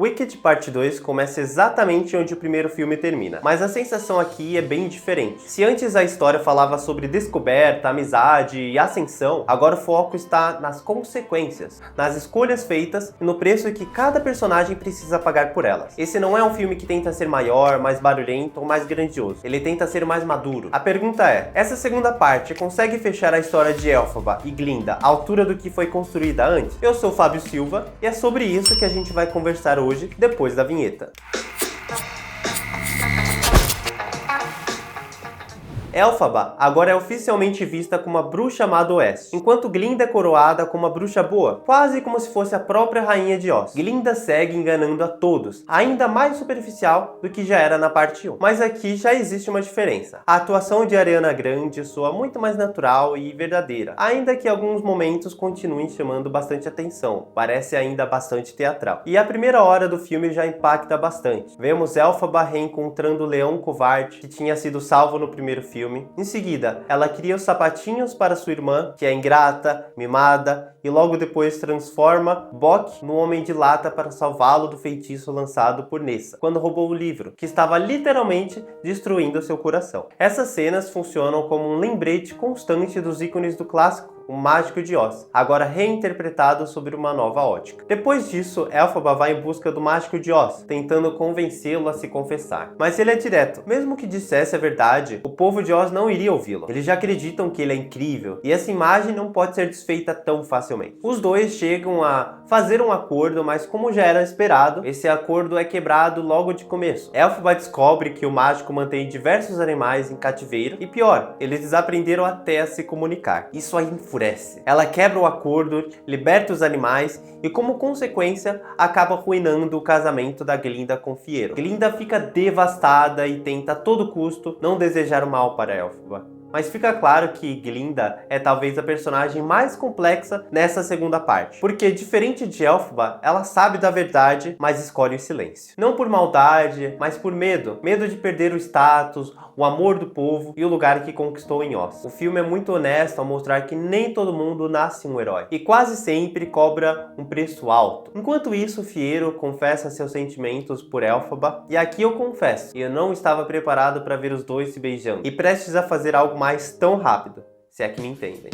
Wicked Parte 2 começa exatamente onde o primeiro filme termina, mas a sensação aqui é bem diferente. Se antes a história falava sobre descoberta, amizade e ascensão, agora o foco está nas consequências, nas escolhas feitas e no preço que cada personagem precisa pagar por elas. Esse não é um filme que tenta ser maior, mais barulhento ou mais grandioso. Ele tenta ser mais maduro. A pergunta é, essa segunda parte consegue fechar a história de Elphaba e Glinda à altura do que foi construída antes? Eu sou o Fábio Silva e é sobre isso que a gente vai conversar hoje, depois da vinheta. Elphaba agora é oficialmente vista como a bruxa má do oeste, enquanto Glinda é coroada como a bruxa boa, quase como se fosse a própria rainha de Oz. Glinda segue enganando a todos, ainda mais superficial do que já era na parte 1. Mas aqui já existe uma diferença. A atuação de Ariana Grande soa muito mais natural e verdadeira, ainda que alguns momentos continuem chamando bastante atenção, parece ainda bastante teatral. E a primeira hora do filme já impacta bastante. Vemos Elphaba reencontrando o leão covarde que tinha sido salvo no primeiro filme. Em seguida, ela cria os sapatinhos para sua irmã, que é ingrata, mimada, e logo depois transforma Boq no Homem de Lata para salvá-lo do feitiço lançado por Nessa, quando roubou o livro, que estava literalmente destruindo seu coração. Essas cenas funcionam como um lembrete constante dos ícones do clássico O Mágico de Oz, agora reinterpretado sob uma nova ótica. Depois disso, Elphaba vai em busca do Mágico de Oz, tentando convencê-lo a se confessar. Mas ele é direto. Mesmo que dissesse a verdade, o povo de Oz não iria ouvi-lo. Eles já acreditam que ele é incrível, e essa imagem não pode ser desfeita tão facilmente. Os dois chegam a fazer um acordo, mas como já era esperado, esse acordo é quebrado logo de começo. Elphaba descobre que o mágico mantém diversos animais em cativeiro, e pior, eles desaprenderam até a se comunicar. Isso a enfurece. Ela quebra o acordo, liberta os animais e, como consequência, acaba arruinando o casamento da Glinda com Fiero. Glinda fica devastada e tenta a todo custo não desejar o mal para Elphaba. Mas fica claro que Glinda é talvez a personagem mais complexa nessa segunda parte, porque diferente de Elphaba, ela sabe da verdade, mas escolhe o silêncio. Não por maldade, mas por medo. Medo de perder o status, o amor do povo e o lugar que conquistou em Oz. O filme é muito honesto ao mostrar que nem todo mundo nasce um herói, e quase sempre cobra um preço alto. Enquanto isso, Fiero confessa seus sentimentos por Elphaba, e aqui eu confesso, eu não estava preparado para ver os dois se beijando, e prestes a fazer algo mais tão rápido, se é que me entendem.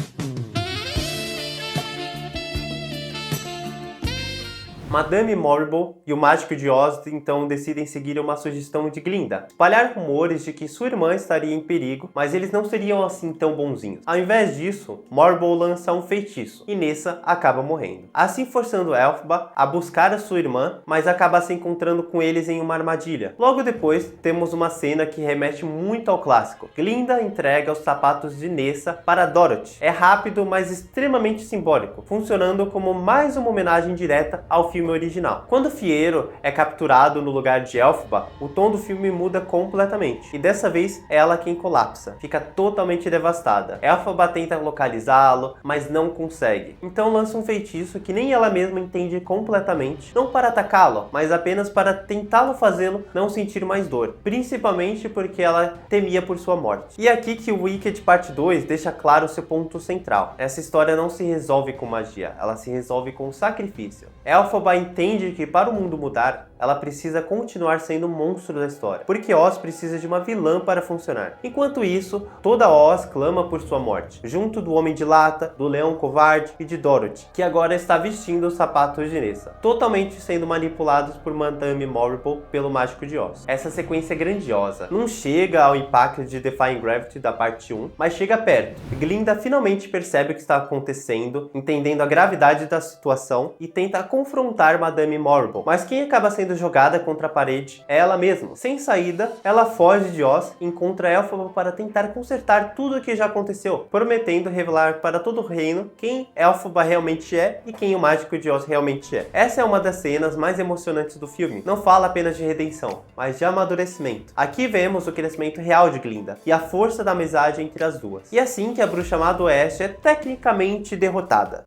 Madame Morrible e o Mágico de Oz então decidem seguir uma sugestão de Glinda, espalhar rumores de que sua irmã estaria em perigo, mas eles não seriam assim tão bonzinhos. Ao invés disso, Morrible lança um feitiço e Nessa acaba morrendo, assim forçando Elphaba a buscar a sua irmã, mas acaba se encontrando com eles em uma armadilha. Logo depois, temos uma cena que remete muito ao clássico. Glinda entrega os sapatos de Nessa para Dorothy. É rápido, mas extremamente simbólico, funcionando como mais uma homenagem direta ao filme original. Quando Fiero é capturado no lugar de Elphaba, o tom do filme muda completamente, e dessa vez é ela quem colapsa, fica totalmente devastada. Elphaba tenta localizá-lo, mas não consegue. Então lança um feitiço que nem ela mesma entende completamente, não para atacá-lo, mas apenas para tentá-lo fazê-lo não sentir mais dor, principalmente porque ela temia por sua morte. E é aqui que o Wicked Parte 2 deixa claro seu ponto central. Essa história não se resolve com magia, ela se resolve com sacrifício. Elphaba entende que para o mundo mudar, ela precisa continuar sendo o monstro da história, porque Oz precisa de uma vilã para funcionar. Enquanto isso, toda Oz clama por sua morte, junto do Homem de Lata, do Leão Covarde e de Dorothy, que agora está vestindo os sapatos de Nessa, totalmente sendo manipulados por Madame Morrible pelo Mágico de Oz. Essa sequência é grandiosa, não chega ao impacto de Defying Gravity da parte 1, mas chega perto. Glinda finalmente percebe o que está acontecendo, entendendo a gravidade da situação e tenta confrontar Madame Morrible, mas quem acaba sendo jogada contra a parede é ela mesma. Sem saída, ela foge de Oz e encontra Elphaba para tentar consertar tudo o que já aconteceu, prometendo revelar para todo o reino quem Elphaba realmente é e quem o Mágico de Oz realmente é. Essa é uma das cenas mais emocionantes do filme. Não fala apenas de redenção, mas de amadurecimento. Aqui vemos o crescimento real de Glinda e a força da amizade entre as duas. E é assim que a Bruxa Má do Oeste é tecnicamente derrotada.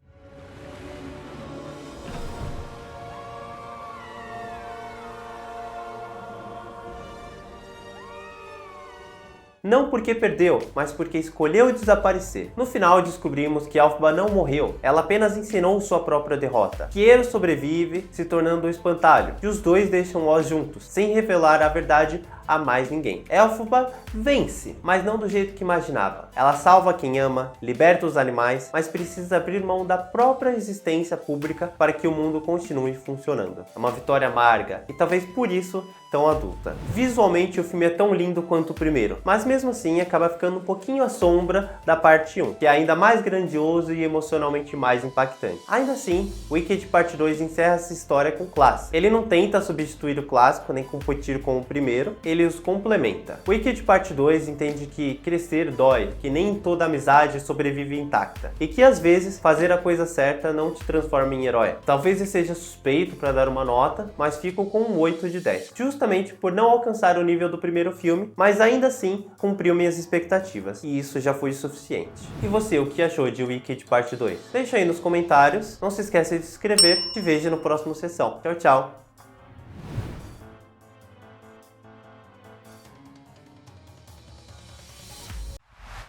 não porque perdeu, mas porque escolheu desaparecer. No final descobrimos que Elphaba não morreu, ela apenas ensinou sua própria derrota. Quieros sobrevive, se tornando o espantalho, e os dois deixam Oz juntos, sem revelar a verdade a mais ninguém. Elphaba vence, mas não do jeito que imaginava. Ela salva quem ama, liberta os animais, mas precisa abrir mão da própria existência pública para que o mundo continue funcionando. É uma vitória amarga, e talvez por isso tão adulta. Visualmente o filme é tão lindo quanto o primeiro, mas mesmo assim acaba ficando um pouquinho à sombra da parte 1, que é ainda mais grandioso e emocionalmente mais impactante. Ainda assim, Wicked Parte 2 encerra essa história com classe. Ele não tenta substituir o clássico nem competir com o primeiro, ele os complementa. Wicked Parte 2 entende que crescer dói, que nem toda amizade sobrevive intacta, e que às vezes fazer a coisa certa não te transforma em herói. Talvez eu seja suspeito para dar uma nota, mas fico com um 8 de 10. Justamente por não alcançar o nível do primeiro filme, mas ainda assim cumpriu minhas expectativas, e isso já foi suficiente. E você, o que achou de Wicked Parte 2? Deixa aí nos comentários, não se esqueça de se inscrever, te vejo no próximo sessão. Tchau, tchau!